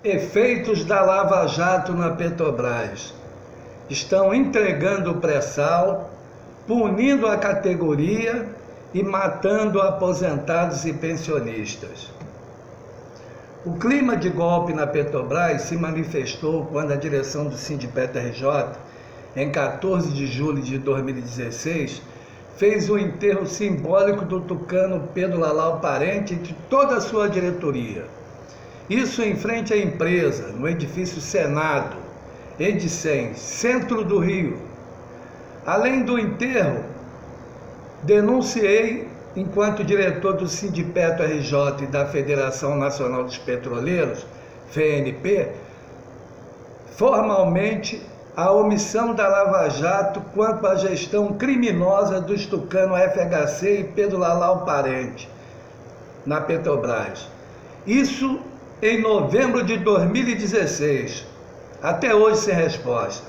Efeitos da Lava Jato na Petrobras. Estão entregando o pré-sal, punindo a categoria e matando aposentados e pensionistas. O clima de golpe na Petrobras se manifestou quando a direção do Sindipetro-RJ, em 14 de julho de 2016, fez o enterro simbólico do tucano Pedro Lalau Parente de toda a sua diretoria. Isso em frente à empresa, no edifício Senado, Edicem, centro do Rio. Além do enterro, denunciei, enquanto diretor do Sindipetro-RJ e da Federação Nacional dos Petroleiros, FNP, formalmente a omissão da Lava Jato quanto à gestão criminosa dos tucano FHC e Pedro Lalau Parente na Petrobras. Isso em novembro de 2016, até hoje sem resposta.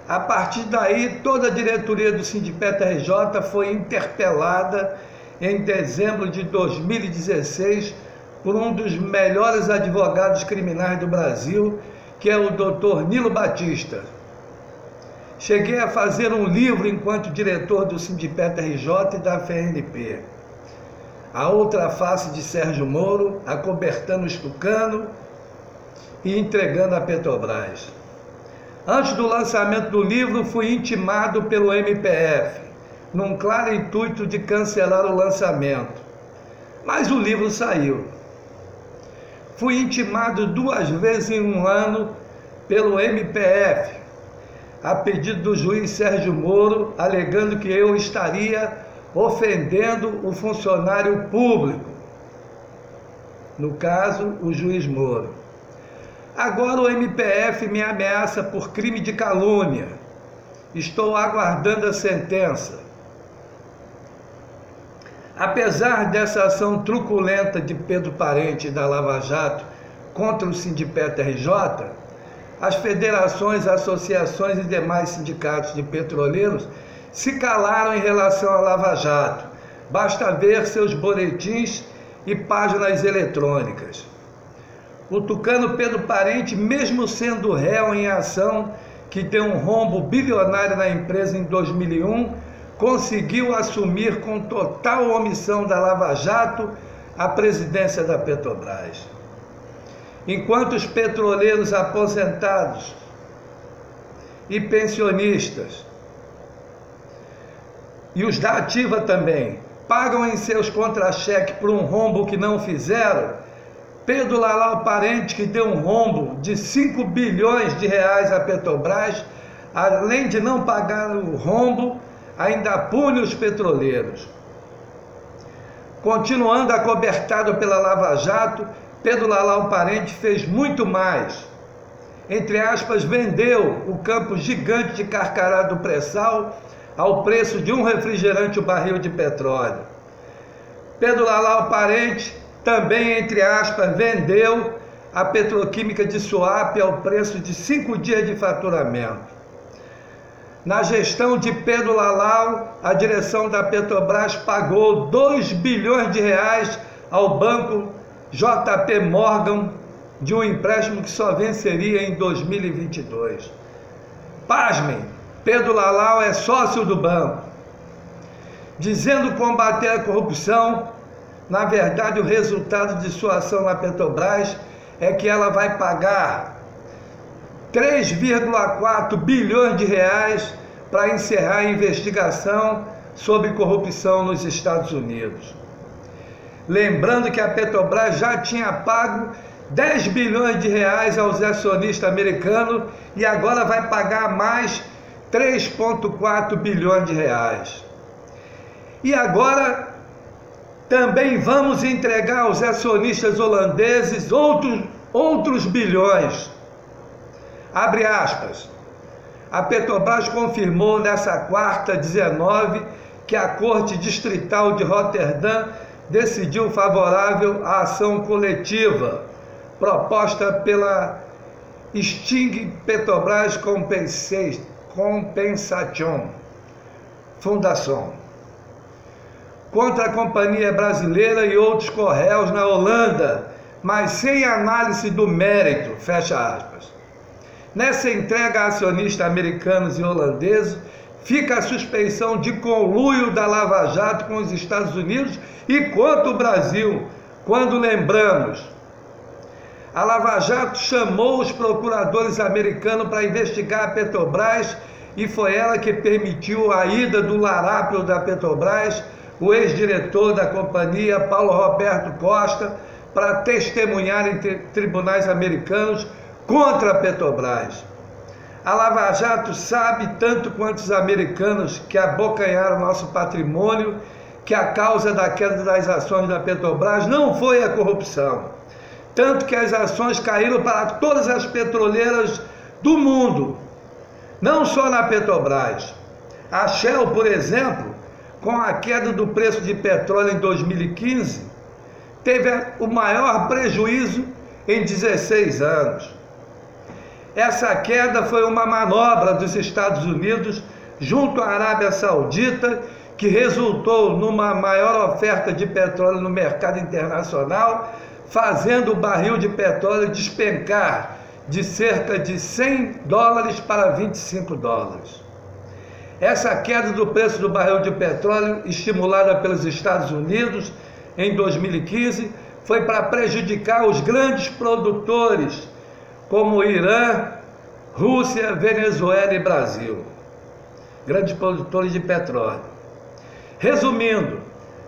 A partir daí, toda a diretoria do Sindipetro-RJ foi interpelada em dezembro de 2016 por um dos melhores advogados criminais do Brasil, que é o Dr. Nilo Batista. Cheguei a fazer um livro enquanto diretor do Sindipetro-RJ e da FNP. A outra face de Sérgio Moro, acobertando os tucanos e entregando a Petrobras. Antes do lançamento do livro, fui intimado pelo MPF, num claro intuito de cancelar o lançamento. Mas o livro saiu. Fui intimado 2 vezes em um ano pelo MPF, a pedido do juiz Sérgio Moro, alegando que eu estaria ofendendo o funcionário público, no caso, o juiz Moro. Agora o MPF me ameaça por crime de calúnia. Estou aguardando a sentença. Apesar dessa ação truculenta de Pedro Parente e da Lava Jato contra o Sindipetro-RJ, as federações, associações e demais sindicatos de petroleiros se calaram em relação à Lava Jato. Basta ver seus boletins e páginas eletrônicas. O tucano Pedro Parente, mesmo sendo réu em ação que deu um rombo bilionário na empresa em 2001, conseguiu assumir com total omissão da Lava Jato a presidência da Petrobras. Enquanto os petroleiros aposentados e pensionistas, e os da ativa também, pagam em seus contra-cheques por um rombo que não fizeram, Pedro Lalau Parente, que deu um rombo de 5 bilhões de reais à Petrobras, além de não pagar o rombo, ainda pune os petroleiros. Continuando acobertado pela Lava Jato, Pedro Lalau Parente fez muito mais. Entre aspas, vendeu o campo gigante de Carcará do pré-sal ao preço de um refrigerante o barril de petróleo. Pedro Lalau Parente também, entre aspas, vendeu a petroquímica de Suape ao preço de 5 dias de faturamento. Na gestão de Pedro Lalau, a direção da Petrobras pagou 2 bilhões de reais ao banco JP Morgan de um empréstimo que só venceria em 2022. Pasmem, Pedro Lalau é sócio do banco. Dizendo combater a corrupção, na verdade, o resultado de sua ação na Petrobras é que ela vai pagar 3,4 bilhões de reais para encerrar a investigação sobre corrupção nos Estados Unidos. Lembrando que a Petrobras já tinha pago 10 bilhões de reais aos acionistas americanos e agora vai pagar mais 3,4 bilhões de reais. E agora também vamos entregar aos acionistas holandeses outros bilhões. Abre aspas. A Petrobras confirmou nessa quarta, 19, que a Corte Distrital de Roterdã decidiu favorável à ação coletiva proposta pela Sting Petrobras Compensation Fundação contra a companhia brasileira e outros correios na Holanda, mas sem análise do mérito, fecha aspas. Nessa entrega a acionistas americanos e holandeses, fica a suspeição de conluio da Lava Jato com os Estados Unidos e contra o Brasil, quando lembramos, a Lava Jato chamou os procuradores americanos para investigar a Petrobras e foi ela que permitiu a ida do larápio da Petrobras, o ex-diretor da companhia, Paulo Roberto Costa, para testemunhar em tribunais americanos contra a Petrobras. A Lava Jato sabe, tanto quanto os americanos que abocanharam nosso patrimônio, que a causa da queda das ações da Petrobras não foi a corrupção. Tanto que as ações caíram para todas as petroleiras do mundo, não só na Petrobras. A Shell, por exemplo, com a queda do preço de petróleo em 2015, teve o maior prejuízo em 16 anos. Essa queda foi uma manobra dos Estados Unidos junto à Arábia Saudita, que resultou numa maior oferta de petróleo no mercado internacional, fazendo o barril de petróleo despencar de cerca de $100 para $25. Essa queda do preço do barril de petróleo, estimulada pelos Estados Unidos em 2015, foi para prejudicar os grandes produtores, como Irã, Rússia, Venezuela e Brasil, grandes produtores de petróleo. Resumindo,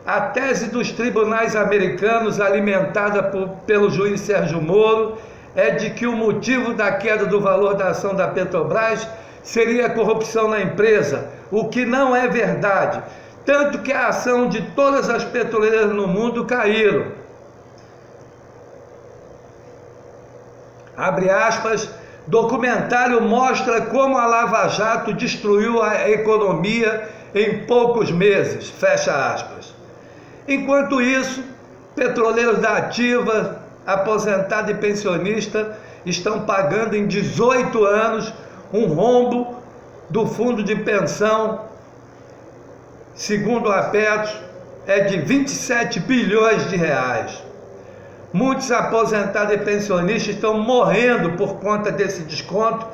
a tese dos tribunais americanos, alimentada pelo juiz Sérgio Moro, é de que o motivo da queda do valor da ação da Petrobras seria a corrupção na empresa, o que não é verdade, tanto que a ação de todas as petroleiras no mundo caíram. Abre aspas, documentário mostra como a Lava Jato destruiu a economia em poucos meses, fecha aspas. Enquanto isso, petroleiros da ativa, aposentado e pensionista estão pagando em 18 anos um rombo do fundo de pensão, segundo a Petros, é de 27 bilhões de reais. Muitos aposentados e pensionistas estão morrendo por conta desse desconto,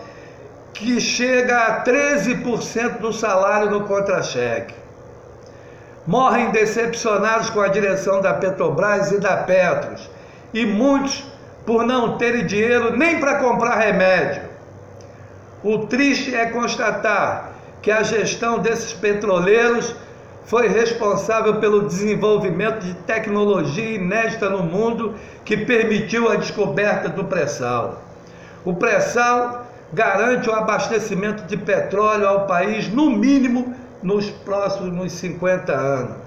que chega a 13% do salário no contra-cheque. Morrem decepcionados com a direção da Petrobras e da Petros, e muitos por não terem dinheiro nem para comprar remédio. O triste é constatar que a gestão desses petroleiros foi responsável pelo desenvolvimento de tecnologia inédita no mundo que permitiu a descoberta do pré-sal. O pré-sal garante o abastecimento de petróleo ao país, no mínimo, nos próximos 50 anos.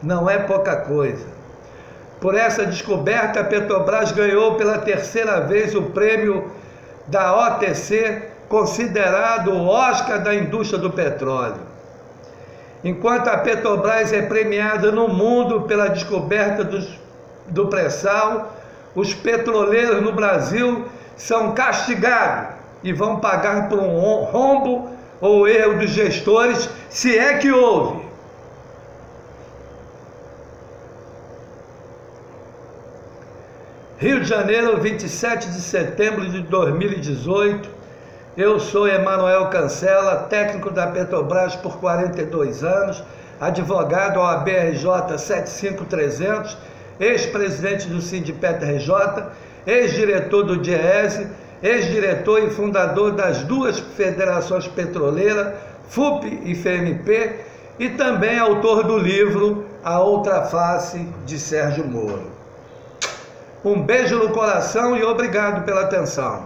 Não é pouca coisa. Por essa descoberta, a Petrobras ganhou pela terceira vez o prêmio da OTC, considerado o Oscar da indústria do petróleo. Enquanto a Petrobras é premiada no mundo pela descoberta do pré-sal, os petroleiros no Brasil são castigados e vão pagar por um rombo ou erro dos gestores, se é que houve. Rio de Janeiro, 27 de setembro de 2018. Eu sou Emanuel Cancela, técnico da Petrobras por 42 anos, advogado OAB-RJ 75300, ex-presidente do Sindipet-RJ, ex-diretor do DIEESE, ex-diretor e fundador das duas federações petroleiras, FUP e FNP, e também autor do livro A Outra Face, de Sérgio Moro. Um beijo no coração e obrigado pela atenção.